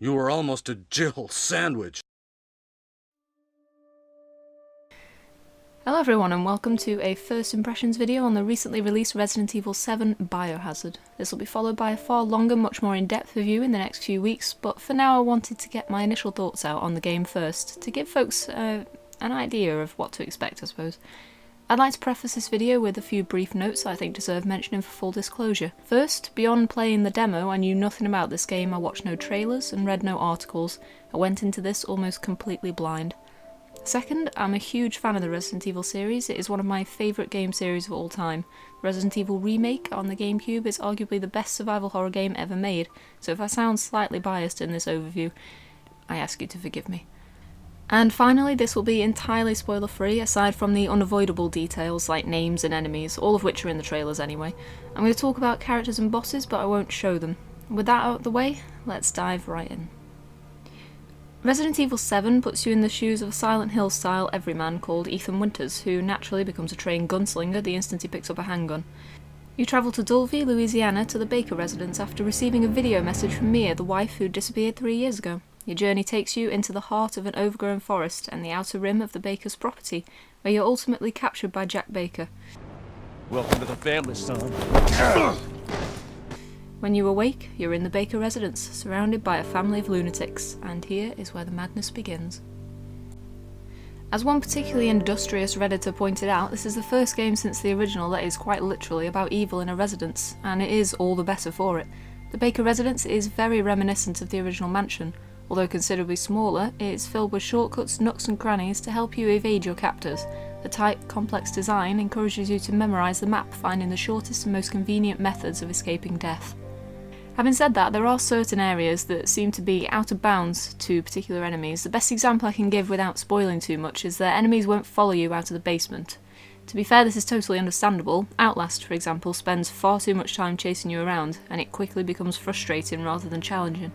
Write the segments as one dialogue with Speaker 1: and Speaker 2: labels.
Speaker 1: You were almost a Jill sandwich.
Speaker 2: Hello everyone and welcome to a first impressions video on the recently released Resident Evil VII Biohazard. This will be followed by a far longer, much more in-depth review in the next few weeks, but for now I wanted to get my initial thoughts out on the game first, to give folks an idea of what to expect, I suppose. I'd like to preface this video with a few brief notes that I think deserve mentioning for full disclosure. First, beyond playing the demo, I knew nothing about this game, I watched no trailers and read no articles. I went into this almost completely blind. Second, I'm a huge fan of the Resident Evil series. It is one of my favourite game series of all time. Resident Evil Remake on the GameCube is arguably the best survival horror game ever made, so if I sound slightly biased in this overview, I ask you to forgive me. And finally, this will be entirely spoiler-free, aside from the unavoidable details like names and enemies, all of which are in the trailers anyway. I'm going to talk about characters and bosses, but I won't show them. With that out of the way, let's dive right in. Resident Evil VII puts you in the shoes of a Silent Hill-style everyman called Ethan Winters, who naturally becomes a trained gunslinger the instant he picks up a handgun. You travel to Dulvey, Louisiana, to the Baker residence after receiving a video message from Mia, the wife who disappeared 3 years ago. Your journey takes you into the heart of an overgrown forest and the outer rim of the Baker's property, where you're ultimately captured by Jack Baker.
Speaker 3: Welcome to the family, son.
Speaker 2: When you awake, you're in the Baker residence, surrounded by a family of lunatics, and here is where the madness begins. As one particularly industrious Redditor pointed out, this is the first game since the original that is quite literally about evil in a residence, and it is all the better for it. The Baker residence is very reminiscent of the original mansion. Although considerably smaller, it is filled with shortcuts, nooks and crannies to help you evade your captors. The tight, complex design encourages you to memorise the map, finding the shortest and most convenient methods of escaping death. Having said that, there are certain areas that seem to be out of bounds to particular enemies. The best example I can give without spoiling too much is that enemies won't follow you out of the basement. To be fair, this is totally understandable. Outlast, for example, spends far too much time chasing you around, and it quickly becomes frustrating rather than challenging.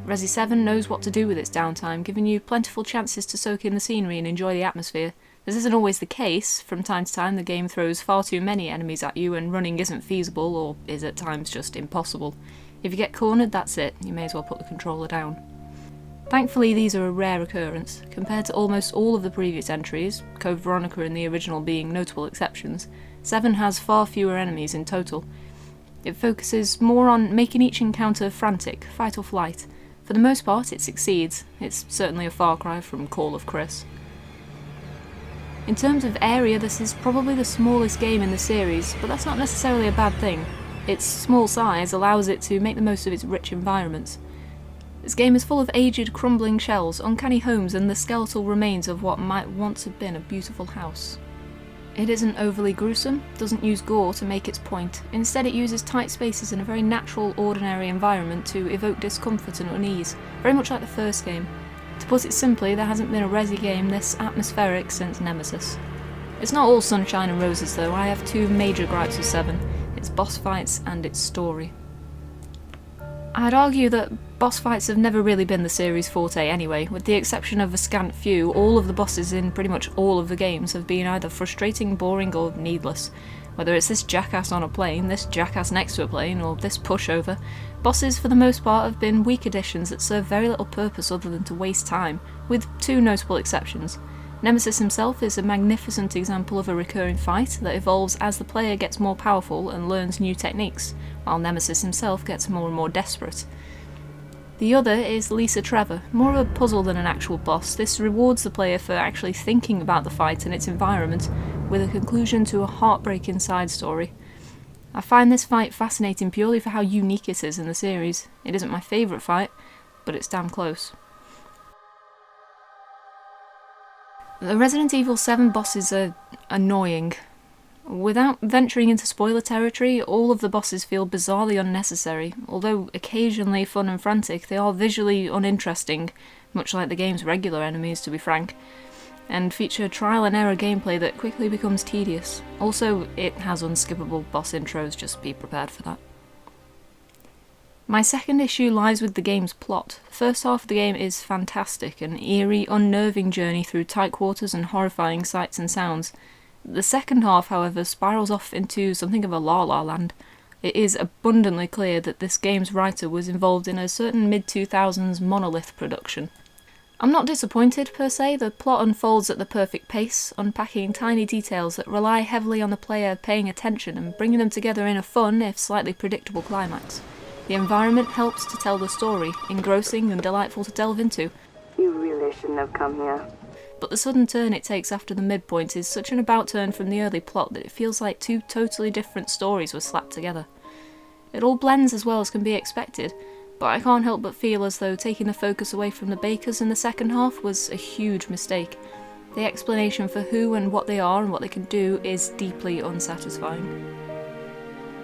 Speaker 2: Resi 7 knows what to do with its downtime, giving you plentiful chances to soak in the scenery and enjoy the atmosphere. This isn't always the case. From time to time the game throws far too many enemies at you and running isn't feasible, or is at times just impossible. If you get cornered, that's it. You may as well put the controller down. Thankfully these are a rare occurrence. Compared to almost all of the previous entries, Code Veronica and the original being notable exceptions, 7 has far fewer enemies in total. It focuses more on making each encounter frantic, fight or flight. For the most part, it succeeds. It's certainly a far cry from Call of Chris. In terms of area, this is probably the smallest game in the series, but that's not necessarily a bad thing. Its small size allows it to make the most of its rich environments. This game is full of aged, crumbling shells, uncanny homes, and the skeletal remains of what might once have been a beautiful house. It isn't overly gruesome, doesn't use gore to make its point. Instead it uses tight spaces in a very natural, ordinary environment to evoke discomfort and unease, very much like the first game. To put it simply, there hasn't been a Resi game this atmospheric since Nemesis. It's not all sunshine and roses though. I have two major gripes with 7, its boss fights and its story. I'd argue that boss fights have never really been the series' forte anyway. With the exception of a scant few, all of the bosses in pretty much all of the games have been either frustrating, boring, or needless. Whether it's this jackass on a plane, this jackass next to a plane, or this pushover, bosses for the most part have been weak additions that serve very little purpose other than to waste time, with two notable exceptions. Nemesis himself is a magnificent example of a recurring fight that evolves as the player gets more powerful and learns new techniques, while Nemesis himself gets more and more desperate. The other is Lisa Trevor, more of a puzzle than an actual boss. This rewards the player for actually thinking about the fight and its environment, with a conclusion to a heartbreaking side story. I find this fight fascinating purely for how unique it is in the series. It isn't my favourite fight, but it's damn close. The Resident Evil 7 bosses are annoying. Without venturing into spoiler territory, all of the bosses feel bizarrely unnecessary. Although occasionally fun and frantic, they are visually uninteresting, much like the game's regular enemies to be frank, and feature trial and error gameplay that quickly becomes tedious. Also, it has unskippable boss intros, just be prepared for that. My second issue lies with the game's plot. The first half of the game is fantastic, an eerie, unnerving journey through tight quarters and horrifying sights and sounds. The second half, however, spirals off into something of a la-la land. it is abundantly clear that this game's writer was involved in a certain mid-2000s Monolith production. I'm not disappointed per se, the plot unfolds at the perfect pace, unpacking tiny details that rely heavily on the player paying attention and bringing them together in a fun, if slightly predictable climax. The environment helps to tell the story, engrossing and delightful to delve into.
Speaker 4: You really shouldn't have come here.
Speaker 2: But the sudden turn it takes after the midpoint is such an about turn from the early plot that it feels like two totally different stories were slapped together. It all blends as well as can be expected, but I can't help but feel as though taking the focus away from the Bakers in the second half was a huge mistake. The explanation for who and what they are and what they can do is deeply unsatisfying.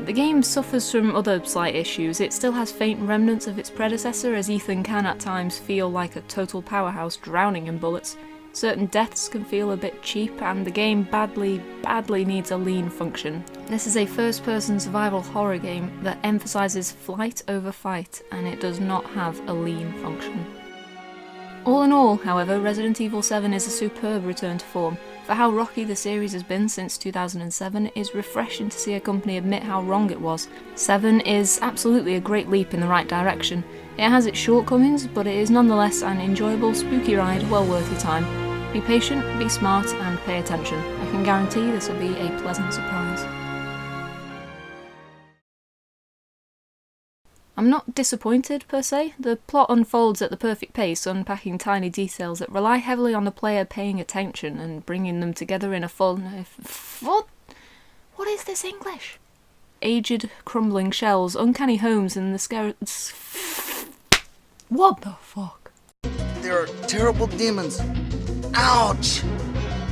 Speaker 2: The game suffers from other slight issues. It still has faint remnants of its predecessor, as Ethan can at times feel like a total powerhouse drowning in bullets. Certain deaths can feel a bit cheap, and the game badly needs a lean function. This is a first-person survival horror game that emphasises flight over fight, and it does not have a lean function. All in all, however, Resident Evil VII is a superb return to form. For how rocky the series has been since 2007, it is refreshing to see a company admit how wrong it was. 7 is absolutely a great leap in the right direction. It has its shortcomings, but it is nonetheless an enjoyable, spooky ride well worth your time. Be patient, be smart, and pay attention. I can guarantee this will be a pleasant surprise. I'm not disappointed per se. The plot unfolds at the perfect pace, unpacking tiny details that rely heavily on the player paying attention and bringing them together in a fun... What is this English? Aged, crumbling shells, uncanny homes, and the scare... What the fuck?
Speaker 5: There are terrible demons. Ouch!